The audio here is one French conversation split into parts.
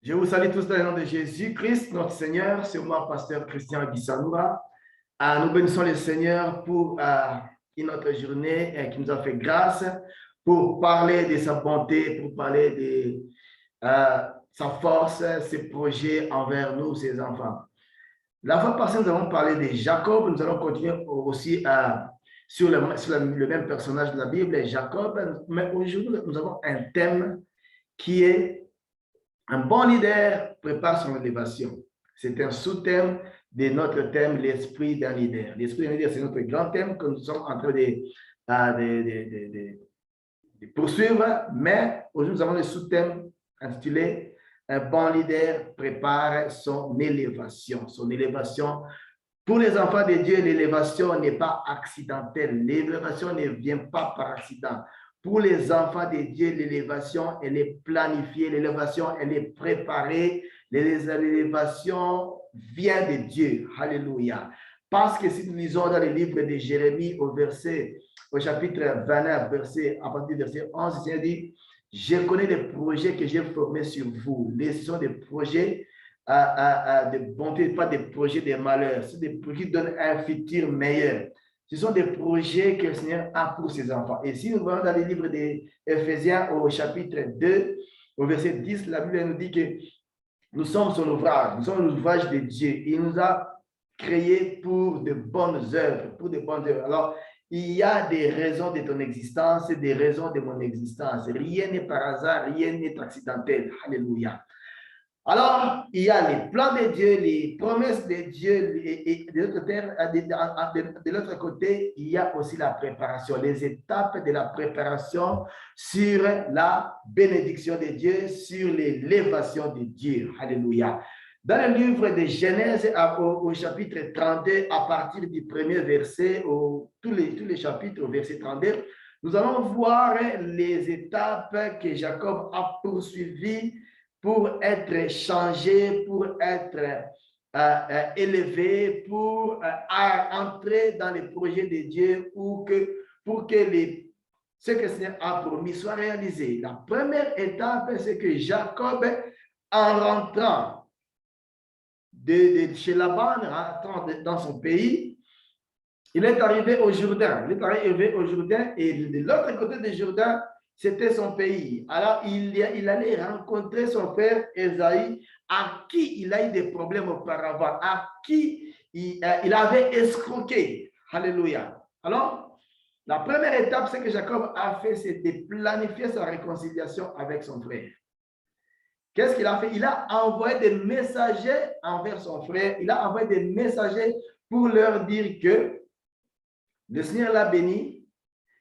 Je vous salue tous dans le nom de Jésus-Christ, notre Seigneur. C'est moi, pasteur Christian Bissanoura. Nous bénissons le Seigneur pour une autre journée qui nous a fait grâce, pour parler de sa bonté, pour parler de sa force, ses projets envers nous, ses enfants. La fois passée, nous avons parlé de Jacob. Nous allons continuer aussi sur le même personnage de la Bible, Jacob. Mais aujourd'hui, nous avons un thème qui est un bon leader prépare son élévation. C'est un sous-thème de notre thème, l'esprit d'un leader. L'esprit d'un leader, c'est notre grand thème que nous sommes en train de poursuivre, mais aujourd'hui, nous avons le sous-thème intitulé un bon leader prépare son élévation. Son élévation. Pour les enfants de Dieu, l'élévation n'est pas accidentelle. L'élévation ne vient pas par accident. Pour les enfants de Dieu, l'élévation, elle est planifiée, l'élévation, elle est préparée. L'élévation vient de Dieu. Alléluia. Parce que si nous lisons dans le livre de Jérémie au chapitre 29, à partir du verset 11, il dit, je connais les projets que j'ai formés sur vous. Ce sont des projets de bonté, pas des projets de malheur. C'est des projets qui donnent un futur meilleur. Ce sont des projets que le Seigneur a pour ses enfants. Et si nous voyons dans le livre d'Éphésiens au chapitre 2, au verset 10, la Bible nous dit que nous sommes son ouvrage, nous sommes l'ouvrage de Dieu. Il nous a créés pour de bonnes œuvres, pour de bonnes œuvres. Alors, il y a des raisons de ton existence et des raisons de mon existence. Rien n'est par hasard, rien n'est accidentel. Alléluia. Alors, il y a les plans de Dieu, les promesses de Dieu, et de l'autre côté, il y a aussi la préparation, les étapes de la préparation sur la bénédiction de Dieu, sur l'élévation de Dieu. Alléluia. Dans le livre de Genèse, au chapitre 32, à partir du premier verset, tous les chapitres au verset 32, nous allons voir les étapes que Jacob a poursuivies pour être changé, pour être élevé, pour entrer dans les projets de Dieu pour que ce que le Seigneur a promis soit réalisé. La première étape, c'est que Jacob, en rentrant de chez Laban, rentrant dans son pays, il est arrivé au Jourdain. Il est arrivé au Jourdain et de l'autre côté du Jourdain, c'était son pays. Alors, il allait rencontrer son frère Esaïe, à qui il a eu des problèmes auparavant, à qui il avait escroqué. Alléluia. Alors, la première étape, c'est que Jacob a fait, c'est de planifier sa réconciliation avec son frère. Qu'est-ce qu'il a fait? Il a envoyé des messagers envers son frère. Il a envoyé des messagers pour leur dire que le Seigneur l'a béni.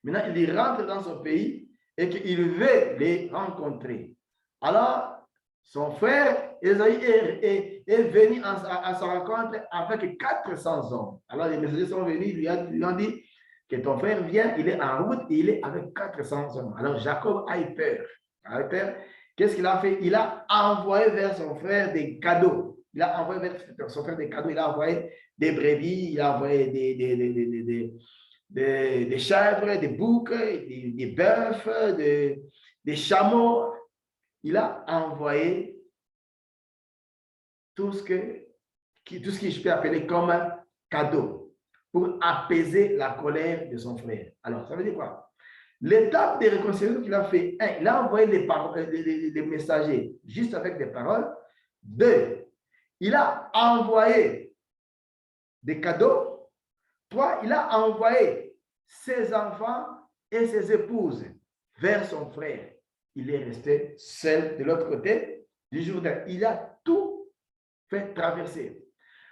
Maintenant, il rentre dans son pays et qu'il veut les rencontrer. Alors, son frère Esaïe est venu à sa rencontre avec 400 hommes. Alors, les messagers sont venus, lui ont dit que ton frère vient, il est en route, il est avec 400 hommes. Alors, Jacob a eu peur. Qu'est-ce qu'il a fait? Il a envoyé vers son frère des cadeaux. Il a envoyé vers son frère des cadeaux. Il a envoyé des brebis, il a envoyé des chèvres, des boucs, des bœufs, des chameaux. Il a envoyé tout ce que je peux appeler comme un cadeau pour apaiser la colère de son frère. Alors, ça veut dire quoi? L'étape de réconciliation qu'il a fait, il a envoyé des messagers juste avec des paroles. 2, il a envoyé des cadeaux. 3, il a envoyé ses enfants et ses épouses vers son frère. Il est resté seul de l'autre côté du Jourdain. Il a tout fait traverser.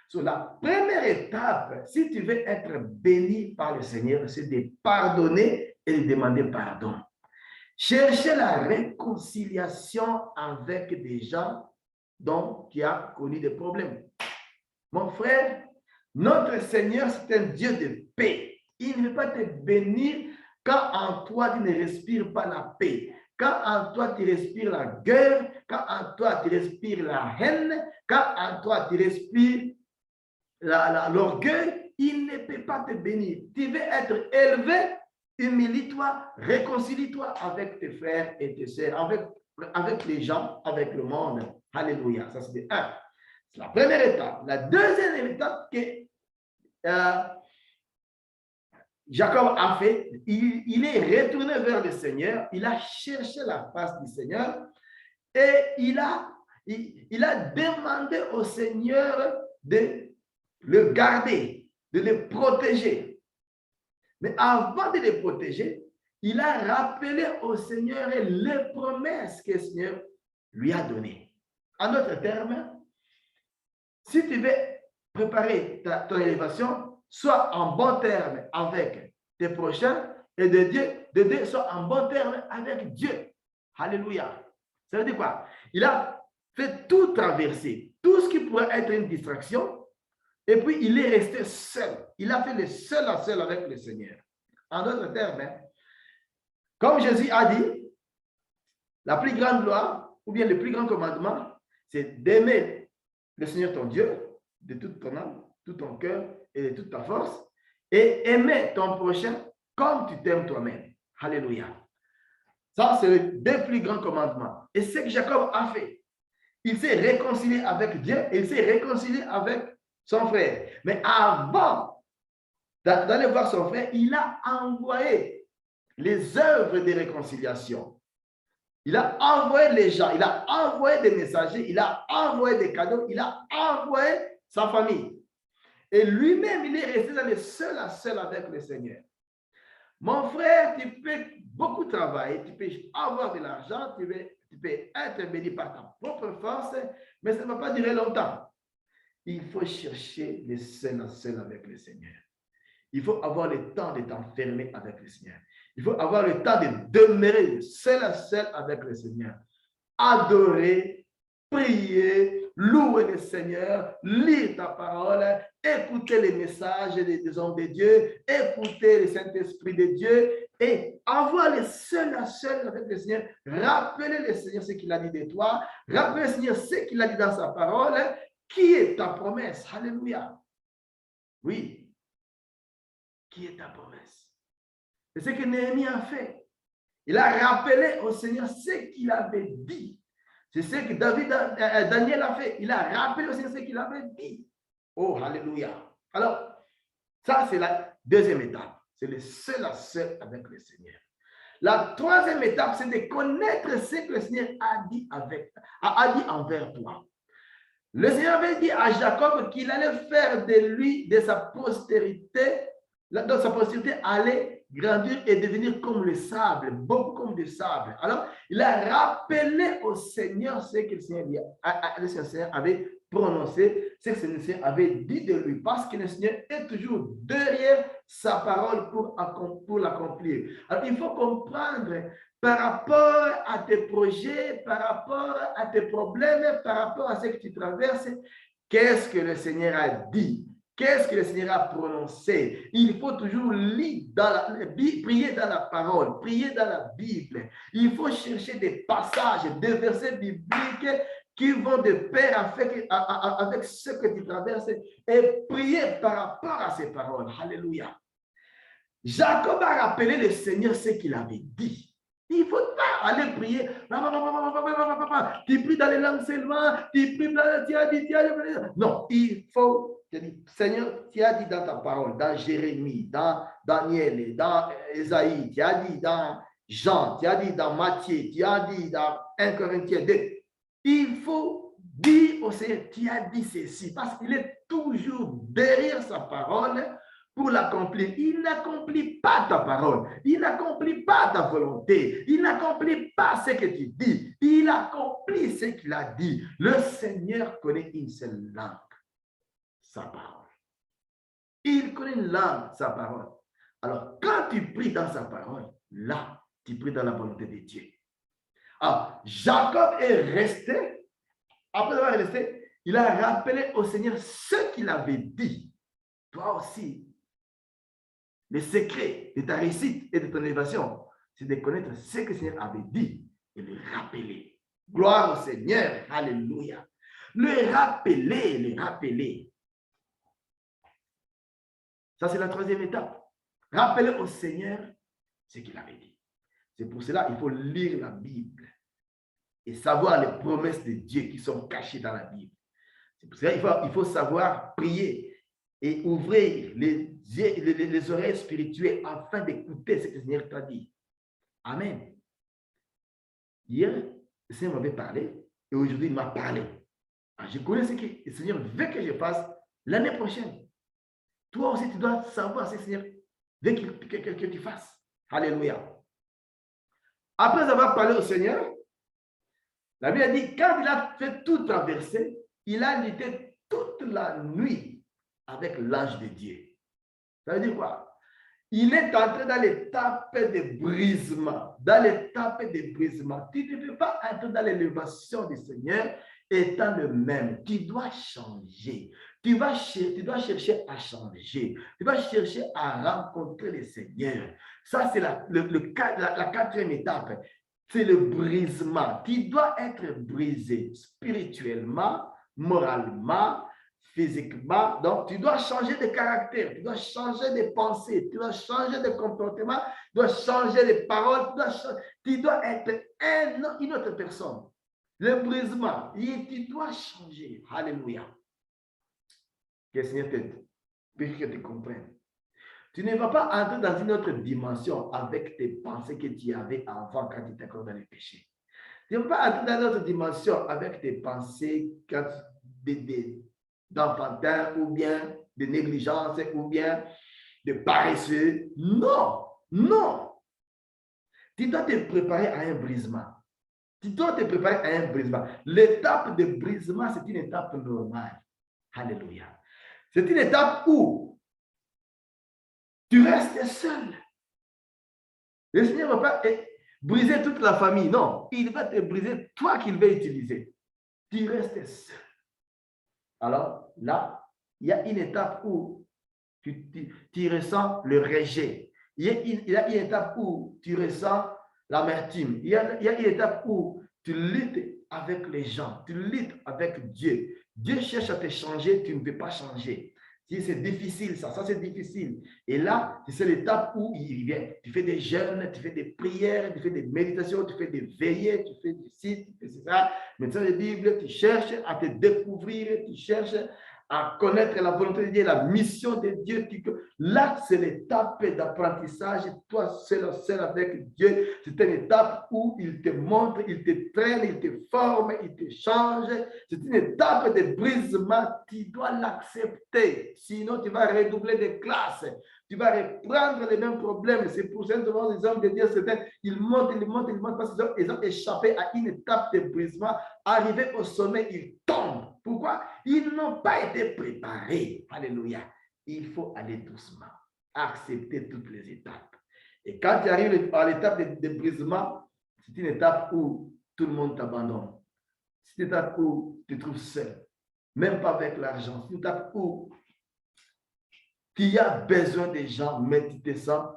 So, la première étape, si tu veux être béni par le Seigneur, c'est de pardonner et de demander pardon. Chercher la réconciliation avec des gens dont tu as connu des problèmes. Mon frère, notre Seigneur, c'est un Dieu de paix. Il ne veut pas te bénir quand en toi tu ne respires pas la paix. Quand en toi tu respires la guerre, quand en toi tu respires la haine, quand en toi tu respires l'orgueil, il ne peut pas te bénir. Tu veux être élevé, humilie-toi, réconcilie-toi avec tes frères et tes sœurs, avec avec les gens, avec le monde. Alléluia. Ça, c'est un. C'est la première étape. La deuxième étape que Jacob a fait, il est retourné vers le Seigneur, il a cherché la face du Seigneur et il a demandé au Seigneur de le garder, de le protéger. Mais avant de le protéger, il a rappelé au Seigneur les promesses que le Seigneur lui a données. En d'autres termes, si tu veux préparer ton élévation, sois en bon terme avec tes prochains et de Dieu, sois en bon terme avec Dieu. Alléluia. Ça veut dire quoi? Il a fait tout traverser, tout ce qui pourrait être une distraction, et puis il est resté seul. Il a fait le seul à seul avec le Seigneur. En d'autres termes, comme Jésus a dit, la plus grande loi, ou bien le plus grand commandement, c'est d'aimer le Seigneur ton Dieu de toute ton âme, tout ton cœur et de toute ta force, et aimer ton prochain comme tu t'aimes toi-même. Alléluia. Ça, c'est les deux plus grands commandements. Et c'est ce que Jacob a fait. Il s'est réconcilié avec Dieu et il s'est réconcilié avec son frère. Mais avant d'aller voir son frère, il a envoyé les œuvres de réconciliation. Il a envoyé les gens, il a envoyé des messagers, il a envoyé des cadeaux, il a envoyé sa famille. Et lui-même, il est resté dans le seul à seul avec le Seigneur. Mon frère, tu peux beaucoup travailler, tu peux avoir de l'argent, tu peux être béni par ta propre force, mais ça ne va pas durer longtemps. Il faut chercher le seul à seul avec le Seigneur. Il faut avoir le temps de t'enfermer avec le Seigneur. Il faut avoir le temps de demeurer seul à seul avec le Seigneur. Adorer, prier, louer le Seigneur, lire ta parole, écouter les messages des hommes de Dieu, écouter le Saint-Esprit de Dieu et avoir le seul à seul avec le Seigneur. Rappeler le Seigneur ce qu'il a dit de toi. Rappeler le Seigneur ce qu'il a dit dans sa parole. Qui est ta promesse? Alléluia. Oui. Qui est ta promesse? C'est ce que Néhémie a fait. Il a rappelé au Seigneur ce qu'il avait dit. C'est ce que Daniel a fait. Il a rappelé au Seigneur ce qu'il avait dit. Oh, alléluia. Alors, ça, c'est la deuxième étape. C'est le seul à seul avec le Seigneur. La troisième étape, c'est de connaître ce que le Seigneur a dit envers toi. Le Seigneur avait dit à Jacob qu'il allait faire de lui, de sa postérité, dans sa postérité, allait grandir et devenir comme le sable, beaucoup comme du sable. Alors, il a rappelé au Seigneur ce que le Seigneur avait prononcé, ce que le Seigneur avait dit de lui, parce que le Seigneur est toujours derrière sa parole pour l'accomplir. Alors, il faut comprendre par rapport à tes projets, par rapport à tes problèmes, par rapport à ce que tu traverses, qu'est-ce que le Seigneur a dit? Qu'est-ce que le Seigneur a prononcé? Il faut toujours lire prier dans la parole, prier dans la Bible. Il faut chercher des passages, des versets bibliques qui vont de pair avec ce que tu traverses et prier par rapport à ces paroles. Alléluia. Jacob a rappelé le Seigneur ce qu'il avait dit. Il ne faut pas aller prier. Tu pries dans les langues seulement. Tu pries, tu as dit. Non, il faut. Seigneur, tu as dit dans ta parole, dans Jérémie, dans Daniel, dans Esaïe, tu as dit dans Jean, tu as dit dans Matthieu, tu as dit dans 1 Corinthiens 2. Il faut dire au Seigneur, tu as dit ceci, parce qu'il est toujours derrière sa parole pour l'accomplir. Il n'accomplit pas ta parole. Il n'accomplit pas ta volonté. Il n'accomplit pas ce que tu dis. Il accomplit ce qu'il a dit. Le Seigneur connaît une seule langue, sa parole. Il connaît une langue, sa parole. Alors, quand tu pries dans sa parole, là, tu pries dans la volonté de Dieu. Alors, Jacob est resté, après avoir resté, il a rappelé au Seigneur ce qu'il avait dit. Toi aussi, le secret de ta réussite et de ton élévation, c'est de connaître ce que le Seigneur avait dit et le rappeler. Gloire au Seigneur. Alléluia. Le rappeler. Ça, c'est la troisième étape. Rappeler au Seigneur ce qu'il avait dit. C'est pour cela qu'il faut lire la Bible. et savoir les promesses de Dieu qui sont cachées dans la Bible. C'est pour ça qu'il faut savoir prier et ouvrir les oreilles spirituelles afin d'écouter ce que le Seigneur t'a dit. Amen. Hier, le Seigneur m'avait parlé et aujourd'hui, il m'a parlé. Alors, je connais ce que le Seigneur veut que je fasse l'année prochaine. Toi aussi, tu dois savoir ce que le Seigneur veut que tu fasses. Alléluia. Après avoir parlé au Seigneur, la Bible a dit, quand il a fait tout traverser, il a lutté toute la nuit avec l'ange de Dieu. Ça veut dire quoi? Il est entré dans l'étape de brisement. Dans l'étape de brisement. Tu ne peux pas entrer dans l'élévation du Seigneur étant le même. Tu dois changer. Tu dois chercher à changer. Tu dois chercher à rencontrer le Seigneur. Ça, c'est la quatrième étape. C'est le brisement. Tu dois être brisé spirituellement, moralement, physiquement. Donc, tu dois changer de caractère, tu dois changer de pensée, tu dois changer de comportement, tu dois changer de paroles, tu dois être une autre personne. Le brisement, tu dois changer. Alléluia. Que le Seigneur t'aide, pour que tu comprennes. Tu ne vas pas entrer dans une autre dimension avec tes pensées que tu avais avant quand tu étais encore dans le péché. Tu ne vas pas entrer dans une autre dimension avec tes pensées d'enfantin ou bien de négligence ou bien de paresseux. Non, non. Tu dois te préparer à un brisement. Tu dois te préparer à un brisement. L'étape de brisement, c'est une étape normale. Alléluia. C'est une étape où tu restes seul. Le Seigneur ne va pas briser toute la famille. Non, il va te briser toi qu'il va utiliser. Tu restes seul. Alors là, il y a une étape où tu ressens le rejet. Il y a une étape où tu ressens l'amertume. Il y a une étape où tu luttes avec les gens. Tu luttes avec Dieu. Dieu cherche à te changer, tu ne peux pas changer. C'est difficile, ça c'est difficile. Et là, c'est l'étape où il vient. Tu fais des jeûnes, tu fais des prières, tu fais des méditations, tu fais des veillées, tu fais du site, tu fais ça. Maintenant, la Bible, tu cherches à te découvrir, tu cherches à connaître la volonté de Dieu, la mission de Dieu. Là, c'est l'étape d'apprentissage. Toi, seul avec Dieu, c'est une étape où il te montre, il te traîne, il te forme, il te change. C'est une étape de brisement. Tu dois l'accepter. Sinon, tu vas redoubler des classes. Tu vas reprendre les mêmes problèmes. C'est pour ça que les hommes de Dieu, ils montent, parce qu'ils ont échappé à une étape de brisement. Arrivé au sommet, ils tombent. Pourquoi? Ils n'ont pas été préparés. Alléluia. Il faut aller doucement. Accepter toutes les étapes. Et quand tu arrives à l'étape de brisement, c'est une étape où tout le monde t'abandonne. C'est une étape où tu te trouves seul. Même pas avec l'argent. C'est une étape où tu as besoin des gens, mais tu te sens,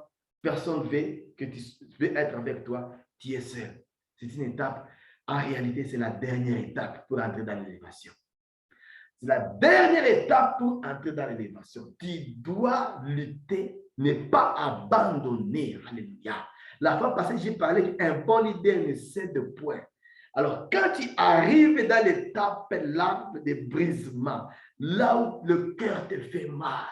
personne ne veut que tu veux être avec toi. Tu es seul. C'est une étape. En réalité, c'est la dernière étape pour entrer dans l'élévation. C'est la dernière étape pour entrer dans l'élévation. Tu dois lutter, ne pas abandonner. Alléluia. La fois passée, j'ai parlé qu'un bon leader ne cède point. Alors, quand tu arrives dans l'étape là de brisement, là où le cœur te fait mal,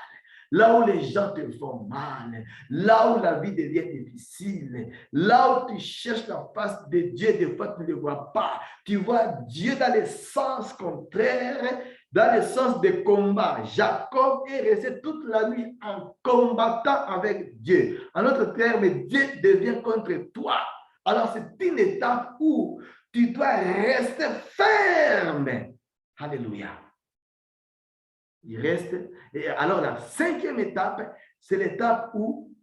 là où les gens te font mal, là où la vie devient difficile, là où tu cherches la face de Dieu, des fois tu ne le vois pas. Tu vois Dieu dans le sens contraire, dans le sens de combat. Jacob est resté toute la nuit en combattant avec Dieu. En d'autres termes, Dieu devient contre toi. Alors, c'est une étape où tu dois rester ferme. Alléluia. Il reste. Et alors, la cinquième étape, c'est l'étape où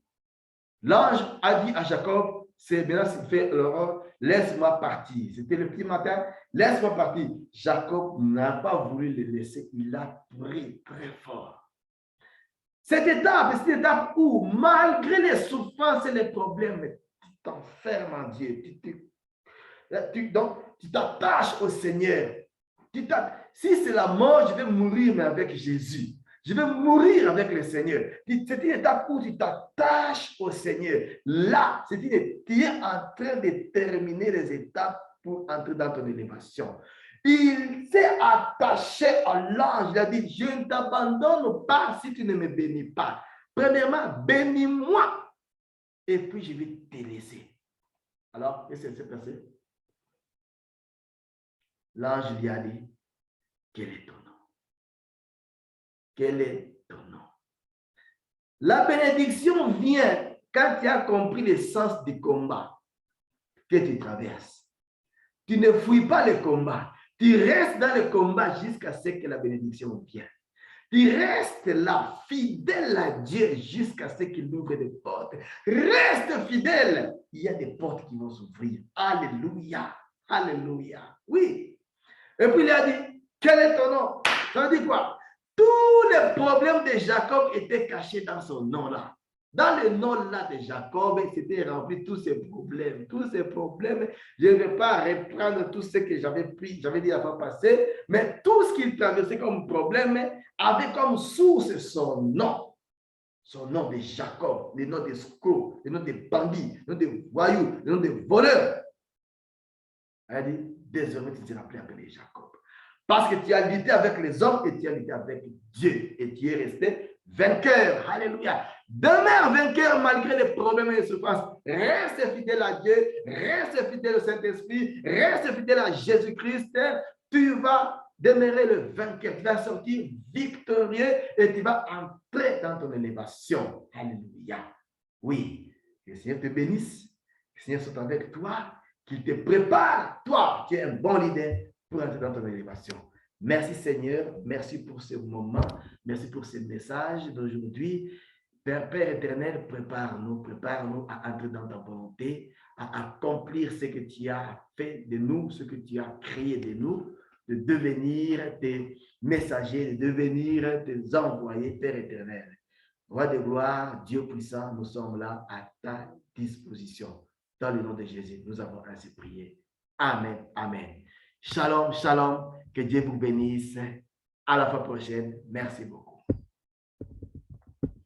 l'ange a dit à Jacob, c'est maintenant s'il fait l'aurore, laisse-moi partir. C'était le petit matin, laisse-moi partir. Jacob n'a pas voulu le laisser, il l'a pris très fort. Cette étape, c'est une étape où, malgré les souffrances et les problèmes, tu t'enfermes en Dieu. Donc, tu t'attaches au Seigneur. Si c'est la mort, je vais mourir, mais avec Jésus. Je vais mourir avec le Seigneur. C'est une étape où tu t'attaches au Seigneur. Là, tu es en train de terminer les étapes pour entrer dans ton élévation. Il s'est attaché à l'ange. Il a dit, je ne t'abandonne pas si tu ne me bénis pas. Premièrement, bénis-moi. Et puis, je vais te laisser. Alors, qu'est-ce qui s'est passé? L'ange lui a dit, quel est ton nom? Quel est ton nom? La bénédiction vient quand tu as compris le sens du combat que tu traverses. Tu ne fuis pas le combat. Tu restes dans le combat jusqu'à ce que la bénédiction vienne. Tu restes là, fidèle à Dieu jusqu'à ce qu'il ouvre des portes. Reste fidèle. Il y a des portes qui vont s'ouvrir. Alléluia. Alléluia. Oui. Et puis il a dit, quel est ton nom? Ça veut dire quoi? Tous les problèmes de Jacob étaient cachés dans son nom-là. Dans le nom-là de Jacob, c'était rempli tous ces problèmes. Tous ces problèmes, je ne vais pas reprendre tout ce que j'avais dit la fois passée, mais tout ce qu'il traversait comme problème avait comme source son nom. Son nom de Jacob, le nom des escrocs, le nom des bandits, le nom des voyous, le nom des voleurs. Elle a dit, désormais tu seras plus appelé Jacob. Parce que tu as lutté avec les hommes et tu as lutté avec Dieu. Et tu es resté vainqueur. Alléluia. Demeure vainqueur malgré les problèmes et les souffrances. Reste fidèle à Dieu. Reste fidèle au Saint-Esprit. Reste fidèle à Jésus-Christ. Tu vas demeurer le vainqueur. Tu vas sortir victorieux et tu vas entrer dans ton élévation. Alléluia. Oui. Que le Seigneur te bénisse. Que le Seigneur soit avec toi. Qu'il te prépare. Toi, tu es un bon leader pour entrer dans ton élévation. Merci Seigneur, merci pour ce moment, merci pour ce message d'aujourd'hui. Père éternel, prépare-nous à entrer dans ta volonté, à accomplir ce que tu as fait de nous, ce que tu as créé de nous, de devenir tes messagers, de devenir tes envoyés, Père éternel. Roi de gloire, Dieu puissant, nous sommes là à ta disposition. Dans le nom de Jésus, nous avons ainsi prié. Amen, amen. Shalom, shalom. Que Dieu vous bénisse. À la fois prochaine. Merci beaucoup.